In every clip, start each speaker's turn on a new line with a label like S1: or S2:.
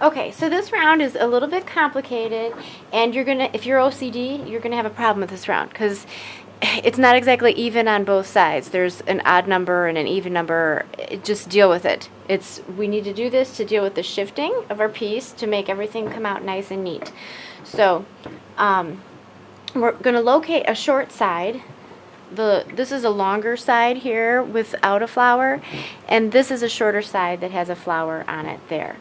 S1: Okay, so this round is a little bit complicated, and if you're OCD, you're gonna have a problem with this round because it's not exactly even on both sides. There's an odd number and an even number. Just deal with it. We need to do this to deal with the shifting of our piece to make everything come out nice and neat. So, we're gonna locate a short side. This is a longer side here without a flower, and this is a shorter side that has a flower on it there.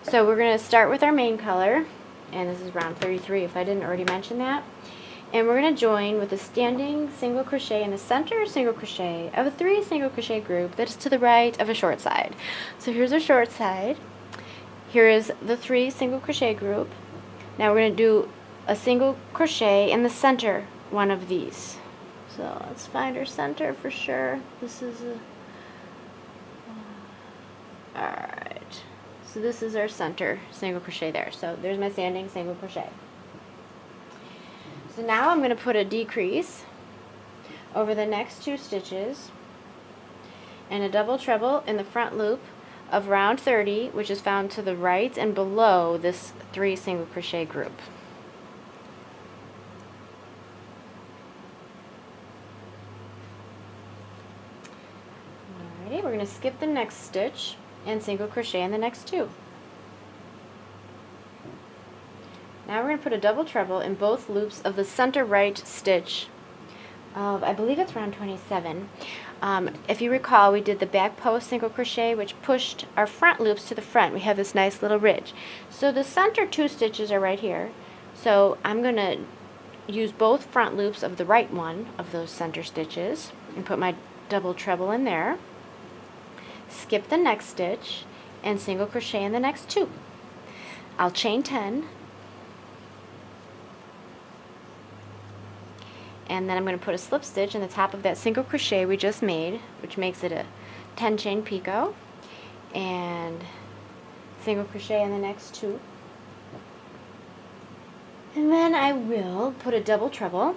S1: So we're going to start with our main color, and this is round 33 if I didn't already mention that. And we're going to join with a standing single crochet in the center single crochet of a 3 single crochet group that is to the right of a short side. So here's our short side. Here is the 3 single crochet group. Now we're going to do a single crochet in the center one of these. So let's find our center for sure. This is alright. So this is our center single crochet there. So there's my standing single crochet. So now I'm going to put a decrease over the next 2 stitches and a double treble in the front loop of round 30, which is found to the right and below this 3 single crochet group. Alrighty, we're going to skip the next stitch and single crochet in the next 2. Now we're going to put a double treble in both loops of the center right stitch of, I believe it's round 27. If you recall, we did the back post single crochet, which pushed our front loops to the front. We have this nice little ridge. So the center 2 stitches are right here. So I'm going to use both front loops of the right one of those center stitches and put my double treble in there. Skip the next stitch and single crochet in the next 2. I'll chain 10, and then I'm going to put a slip stitch in the top of that single crochet we just made, which makes it a 10 chain picot, and single crochet in the next 2. And then I will put a double treble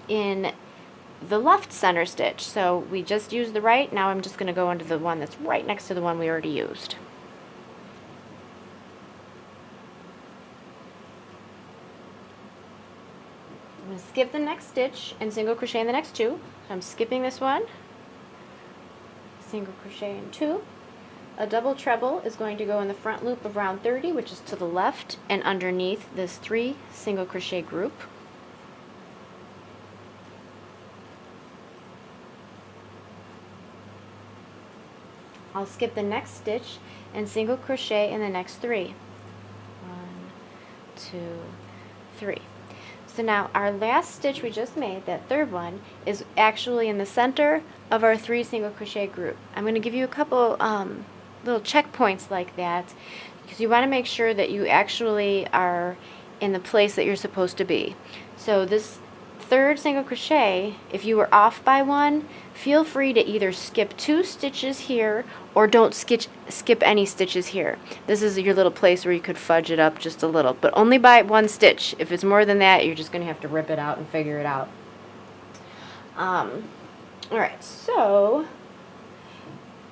S1: in the left center stitch. So we just used the right, now I'm just going to go into the one that's right next to the one we already used. I'm going to skip the next stitch and single crochet in the next 2. So I'm skipping this one, single crochet in 2. A double treble is going to go in the front loop of round 30, which is to the left and underneath this 3 single crochet group. I'll skip the next stitch and single crochet in the next 3. 1, 2, 3. So now our last stitch we just made, that third one, is actually in the center of our 3 single crochet group. I'm going to give you a couple little checkpoints like that because you want to make sure that you actually are in the place that you're supposed to be. So this third single crochet, if you were off by 1, feel free to either skip 2 stitches here or don't skip any stitches here. This is your little place where you could fudge it up just a little, but only by 1 stitch. If it's more than that, you're just going to have to rip it out and figure it out. Alright, so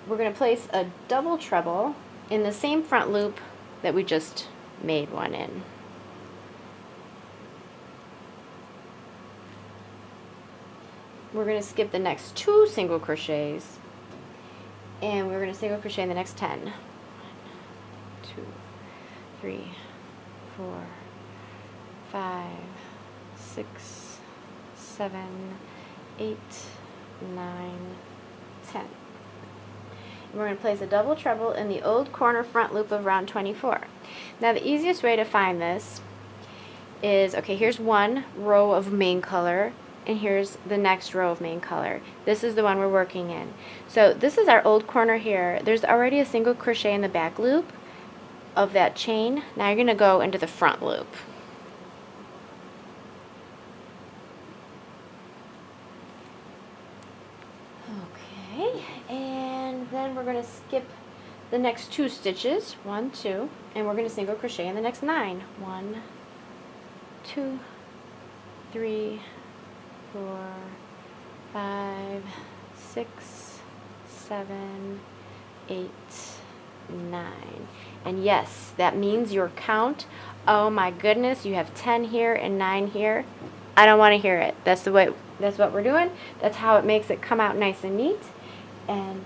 S1: we're going to place a double treble in the same front loop that we just made one in. We're going to skip the next 2 single crochets, and we're going to single crochet in the next 10. 1, 2, 3, 4, 5, 6, 7, 8, 9, 10. And we're going to place a double treble in the old corner front loop of round 24. Now the easiest way to find this is, okay, here's one row of main color, and here's the next row of main color. This is the one we're working in. So this is our old corner here. There's already a single crochet in the back loop of that chain. Now you're going to go into the front loop. Okay, and then we're going to skip the next 2 stitches, 1, 2, and we're going to single crochet in the next 9. 1, 2, 3, 4, 5, 6, 7, 8, 9. And yes, that means your count. Oh my goodness, you have 10 here and 9 here. I don't want to hear it. That's what we're doing. That's how it makes it come out nice and neat. And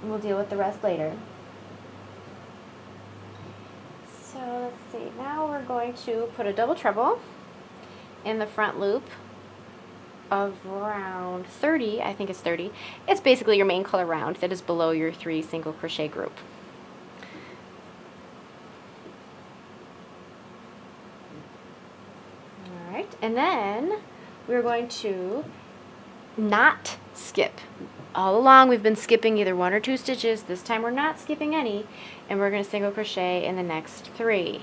S1: we'll deal with the rest later. So let's see, now we're going to put a double treble in the front loop of round 30, I think it's 30. It's basically your main color round that is below your 3 single crochet group. Alright, and then we're going to not skip. All along we've been skipping either 1 or 2 stitches. This time we're not skipping any, and we're going to single crochet in the next 3.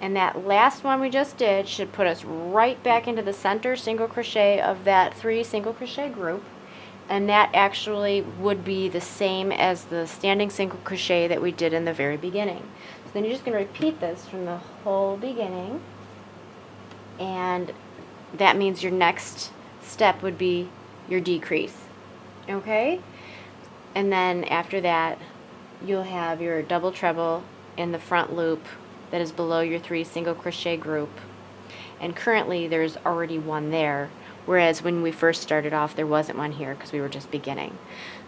S1: And that last one we just did should put us right back into the center single crochet of that 3 single crochet group, and that actually would be the same as the standing single crochet that we did in the very beginning. So then you're just going to repeat this from the whole beginning, and that means your next step would be your decrease. Okay? And then after that you'll have your double treble in the front loop that is below your 3 single crochet group, and currently there's already one there, whereas when we first started off there wasn't one here because we were just beginning.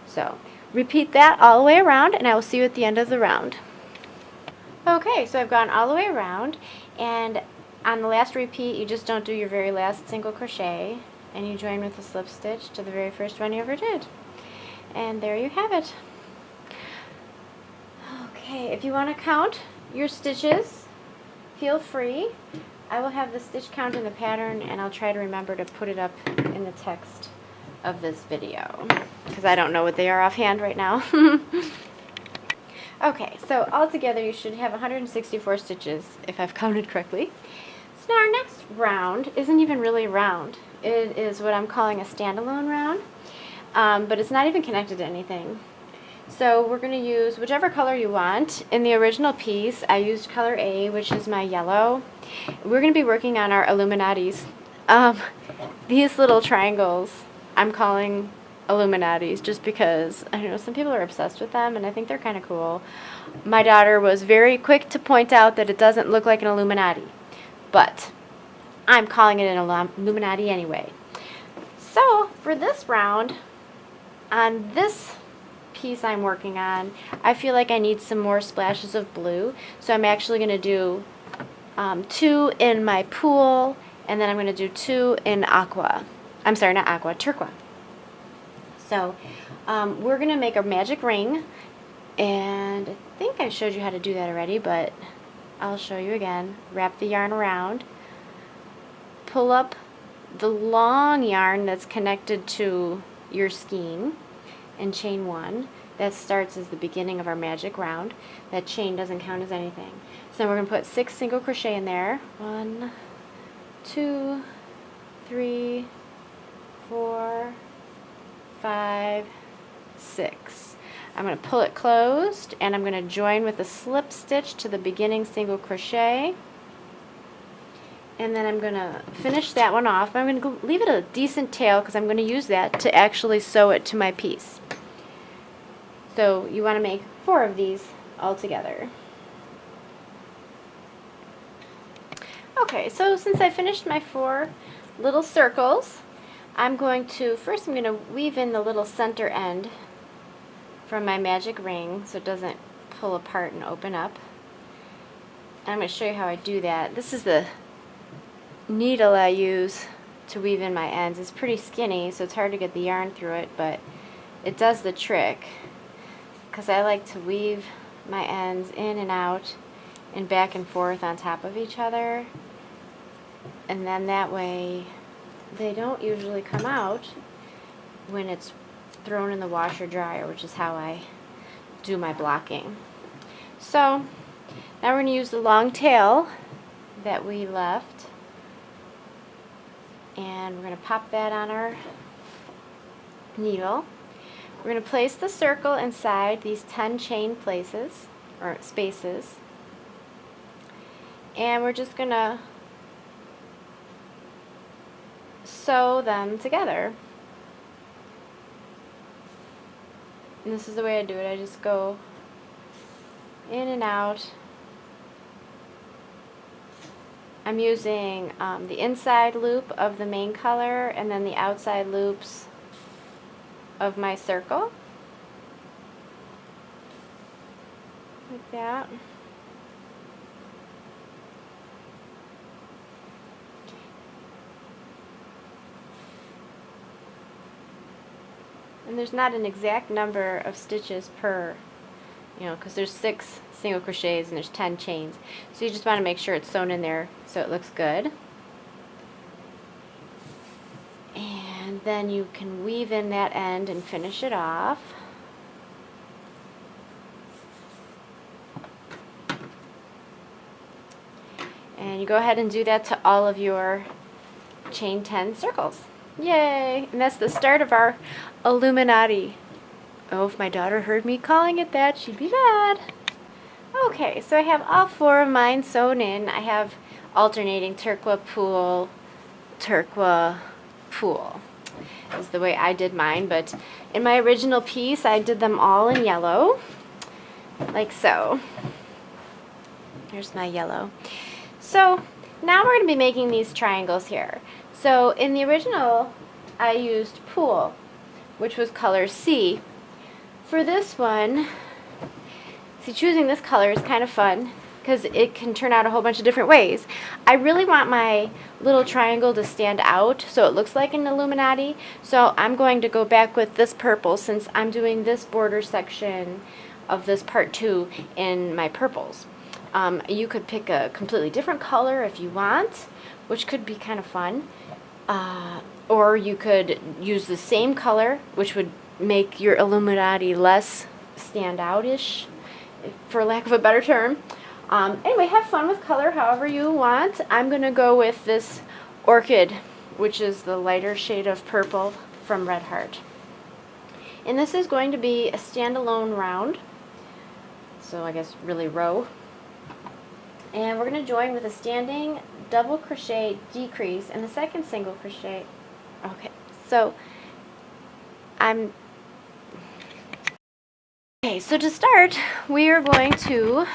S1: So repeat that all the way around, and I will see you at the end of the round. Okay, so I've gone all the way around, and on the last repeat you just don't do your very last single crochet, and you join with a slip stitch to the very first one you ever did. And there you have it. Okay, if you want to count your stitches, feel free. I will have the stitch count in the pattern, and I'll try to remember to put it up in the text of this video because I don't know what they are offhand right now. Okay, so altogether you should have 164 stitches if I've counted correctly. So now our next round isn't even really a round. It is what I'm calling a standalone round, but it's not even connected to anything. So we're going to use whichever color you want. In the original piece, I used color A, which is my yellow. We're going to be working on our Illuminatis. These little triangles I'm calling Illuminatis just because, I don't know, some people are obsessed with them, and I think they're kind of cool. My daughter was very quick to point out that it doesn't look like an Illuminati, but I'm calling it an Illuminati anyway. So for this round, on this piece I'm working on, I feel like I need some more splashes of blue, so I'm actually going to do 2 in my pool, and then I'm going to do 2 in aqua. I'm sorry, not aqua, turquoise. So we're going to make a magic ring, and I think I showed you how to do that already, but I'll show you again. Wrap the yarn around, pull up the long yarn that's connected to your skein, and chain 1. That starts as the beginning of our magic round. That chain doesn't count as anything. So we're going to put 6 single crochet in there. 1, 2, 3, 4, 5, 6. I'm going to pull it closed, and I'm going to join with a slip stitch to the beginning single crochet, and then I'm going to finish that one off. I'm going to leave it a decent tail because I'm going to use that to actually sew it to my piece. So you want to make 4 of these all together. Okay, so since I finished my 4 little circles, I'm going to weave in the little center end from my magic ring so it doesn't pull apart and open up. And I'm going to show you how I do that. This is the needle I use to weave in my ends. It's pretty skinny, so it's hard to get the yarn through it, but it does the trick because I like to weave my ends in and out and back and forth on top of each other, and then that way they don't usually come out when it's thrown in the washer dryer, which is how I do my blocking. So now we're going to use the long tail that we left, and we're going to pop that on our needle. We're going to place the circle inside these 10 chain places or spaces, and we're just going to sew them together. And this is the way I do it. I just go in and out. I'm using the inside loop of the main color and then the outside loops of my circle, like that. And there's not an exact number of stitches per, because there's 6 single crochets and there's 10 chains. So you just want to make sure it's sewn in there so it looks good. And then you can weave in that end and finish it off. And you go ahead and do that to all of your chain 10 circles. Yay! And that's the start of our Illuminati. Oh, if my daughter heard me calling it that, she'd be mad. Okay, so I have all 4 of mine sewn in. I have alternating turquoise pool, turquoise pool. This is the way I did mine, but in my original piece, I did them all in yellow, like so. Here's my yellow. So now we're going to be making these triangles here. So in the original, I used pool, which was color C. For this one, see, choosing this color is kind of fun because it can turn out a whole bunch of different ways. I really want my little triangle to stand out so it looks like an Illuminati. So I'm going to go back with this purple since I'm doing this border section of this part 2 in my purples. You could pick a completely different color if you want, which could be kind of fun. Or you could use the same color, which would make your Illuminati less stand out-ish, for lack of a better term. Anyway, have fun with color however you want. I'm going to go with this Orchid, which is the lighter shade of purple from Red Heart. And this is going to be a standalone round, so I guess really row. And we're going to join with a standing double crochet decrease and the second single crochet. Okay, so so to start, we are going to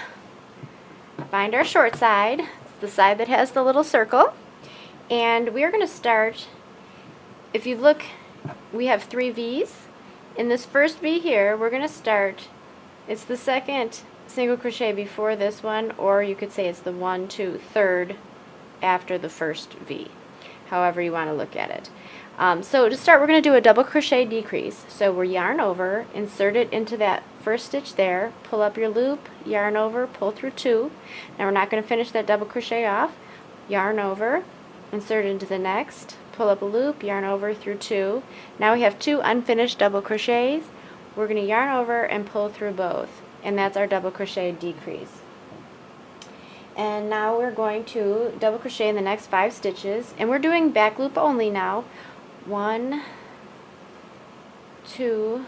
S1: find our short side, the side that has the little circle, and we are going to start. If you look, we have 3 V's. In this first V here, we're going to start, it's the second single crochet before this one, or you could say it's the 1, 2, 3rd after the first V, however you want to look at it. So to start, we're going to do a double crochet decrease. So we're yarn over, insert it into that first stitch there, pull up your loop, yarn over, pull through 2. Now we're not going to finish that double crochet off. Yarn over, insert into the next, pull up a loop, yarn over through 2. Now we have 2 unfinished double crochets. We're going to yarn over and pull through both, and that's our double crochet decrease. And now we're going to double crochet in the next 5 stitches, and we're doing back loop only now. 1, 2,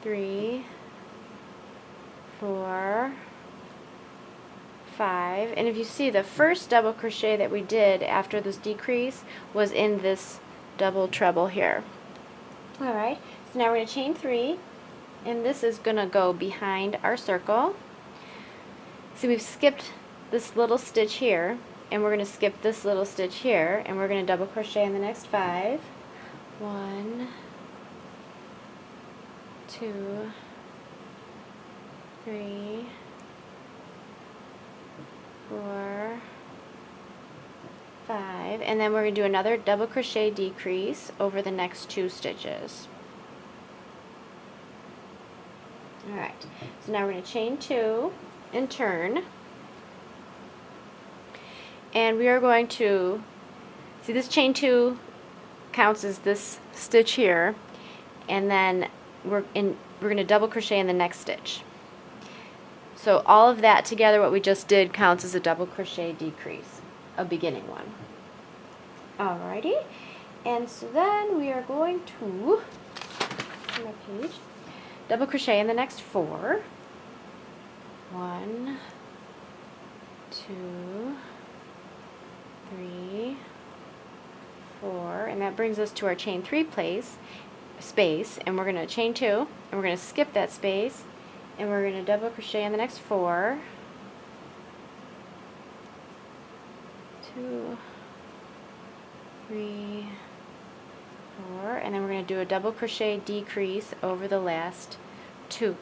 S1: 3, 4, 5, and if you see, the first double crochet that we did after this decrease was in this double treble here. Alright, so now we're going to chain 3, and this is going to go behind our circle. So we've skipped this little stitch here, and we're going to skip this little stitch here, and we're going to double crochet in the next 5. 1, 2, 3, 4, 5, and then we're going to do another double crochet decrease over the next 2 stitches. Alright, so now we're going to chain 2 and turn, and we are going to see this chain 2 counts as this stitch here, and then we're going to double crochet in the next stitch. So all of that together, what we just did, counts as a double crochet decrease, a beginning one. Alrighty, and so then we are going to, on my page, double crochet in the next 4. 1, 2, 3, 4, and that brings us to our chain 3 space, and we're going to chain 2, and we're going to skip that space, and we're going to double crochet in the next 4. 2, 3, 4, and then we're going to do a double crochet decrease over the last 2.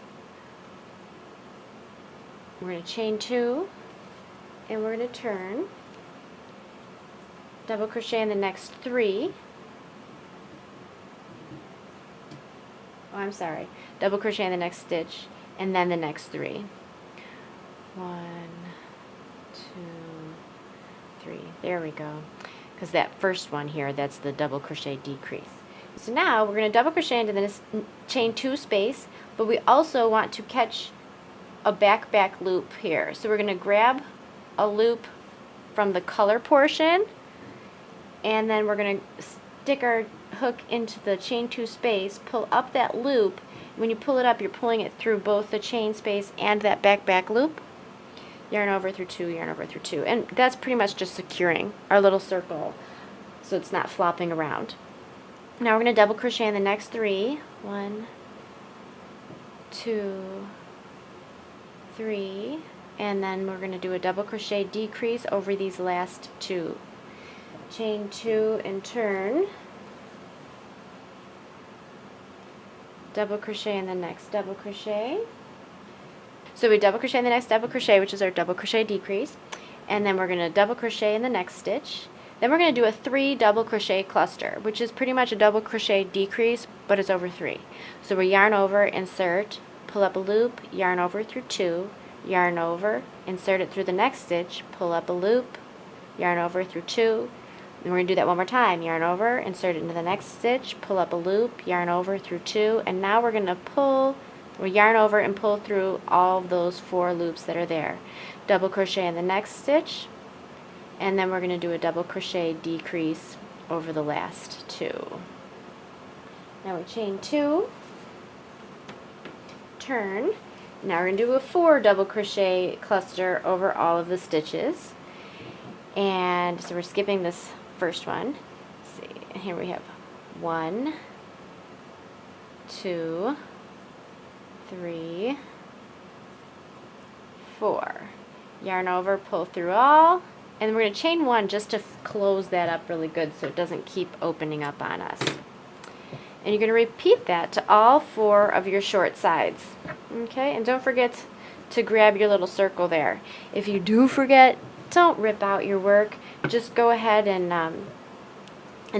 S1: We're going to chain 2, and we're going to turn, double crochet in the next 3. Oh, I'm sorry. Double crochet in the next stitch, and then the next 3. 1, 2, 3. There we go. Because that first one here, that's the double crochet decrease. So now we're going to double crochet into this chain 2 space, but we also want to catch a back loop here. So we're going to grab a loop from the color portion, and then we're going to stick our hook into the chain 2 space, pull up that loop. When you pull it up, you're pulling it through both the chain space and that back loop. Yarn over through 2, yarn over through 2, and that's pretty much just securing our little circle so it's not flopping around. Now we're going to double crochet in the next 3. 1, 2, 3, and then we're going to do a double crochet decrease over these last 2. Chain 2 and turn, double crochet in the next double crochet. So we double crochet in the next double crochet, which is our double crochet decrease, and then we're going to double crochet in the next stitch. Then we're going to do a 3 double crochet cluster, which is pretty much a double crochet decrease, but it's over 3. So we yarn over, insert, pull up a loop, yarn over through 2, yarn over, insert it through the next stitch, pull up a loop, yarn over through 2. And we're going to do that one more time. Yarn over, insert it into the next stitch, pull up a loop, yarn over through 2, and now we're going to yarn over and pull through all of those 4 loops that are there. Double crochet in the next stitch, and then we're going to do a double crochet decrease over the last 2. Now we chain 2, turn. Now we're going to do a 4 double crochet cluster over all of the stitches. And so we're skipping this first one. Let's see, here we have 1, 2, 3, 4. Yarn over, pull through all, and we're going to chain 1 just to close that up really good so it doesn't keep opening up on us. And you're going to repeat that to all 4 of your short sides. Okay, and don't forget to grab your little circle there. If you do forget, don't rip out your work. Just go ahead and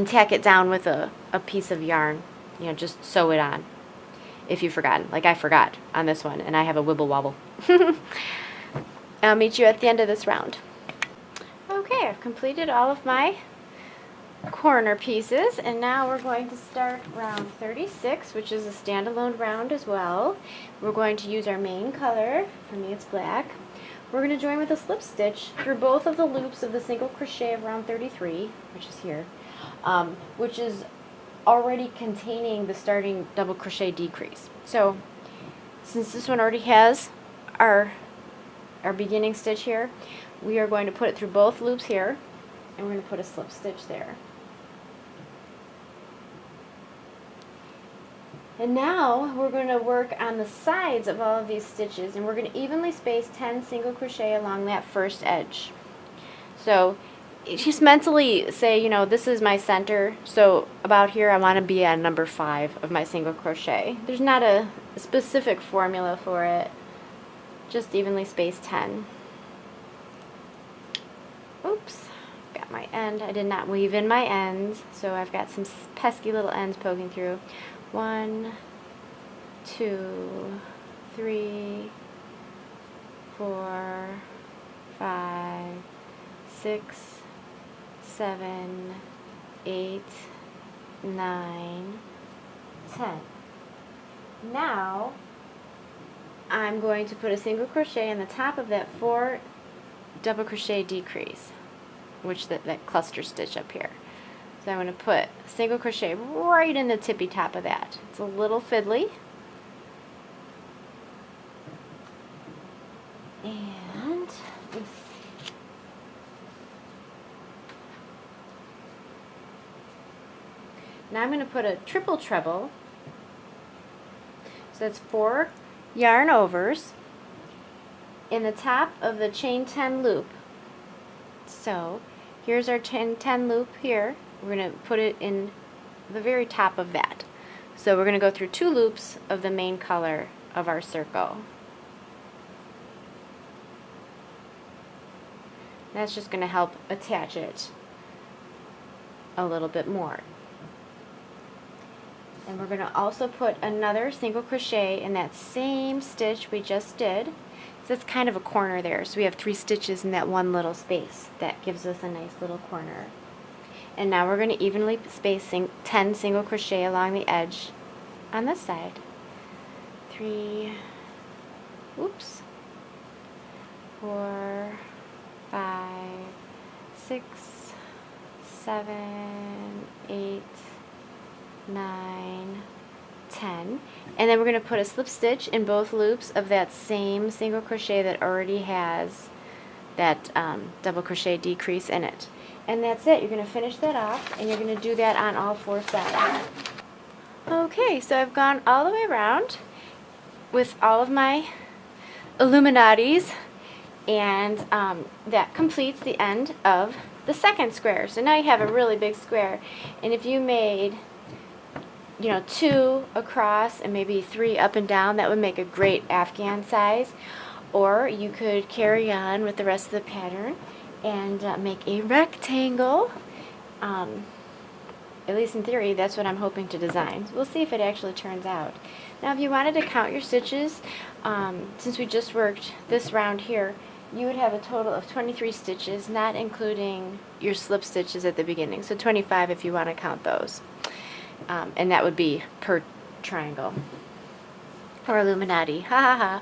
S1: tack it down with a piece of yarn. You know, just sew it on. If you've forgotten, like I forgot on this one, and I have a wibble wobble. I'll meet you at the end of this round. Okay, I've completed all of my corner pieces, and now we're going to start round 36, which is a standalone round as well. We're going to use our main color. For me, it's black. We're going to join with a slip stitch through both of the loops of the single crochet of round 33, which is here, which is already containing the starting double crochet decrease. So since this one already has our beginning stitch here, we are going to put it through both loops here, and we're going to put a slip stitch there. And now we're going to work on the sides of all of these stitches, and we're going to evenly space 10 single crochet along that first edge. So just mentally say, you know, this is my center, so about here I want to be at number 5 of my single crochet. There's not a specific formula for it, just evenly space 10. Oops, got my end. I did not weave in my ends, so I've got some pesky little ends poking through. 1, 2, 3, 4, 5, 6, 7, 8, 9, 10. Now I'm going to put a single crochet in the top of that 4 double crochet decrease, which that cluster stitch up here. So I'm going to put a single crochet right in the tippy top of that. It's a little fiddly. And now I'm going to put a triple treble. So that's 4 yarn overs in the top of the chain 10 loop. So here's our chain 10 loop here. We're going to put it in the very top of that. So we're going to go through 2 loops of the main color of our circle. That's just going to help attach it a little bit more. And we're going to also put another single crochet in that same stitch we just did. So it's kind of a corner there. So we have 3 stitches in that one little space. That gives us a nice little corner. And now we're going to evenly space 10 single crochet along the edge on this side. 3, oops, 4, 5, 6, 7, 8, 9, 10. And then we're going to put a slip stitch in both loops of that same single crochet that already has that double crochet decrease in it. And that's it. You're going to finish that off, and you're going to do that on all 4 sides. Okay, so I've gone all the way around with all of my Illuminatis, and that completes the end of the second square. So now you have a really big square, and if you made 2 across and maybe 3 up and down, that would make a great Afghan size. Or you could carry on with the rest of the pattern and make a rectangle. At least in theory, that's what I'm hoping to design. We'll see if it actually turns out. Now if you wanted to count your stitches, since we just worked this round here, you would have a total of 23 stitches, not including your slip stitches at the beginning. So 25 if you want to count those. And that would be per triangle or Illuminati. Ha ha ha.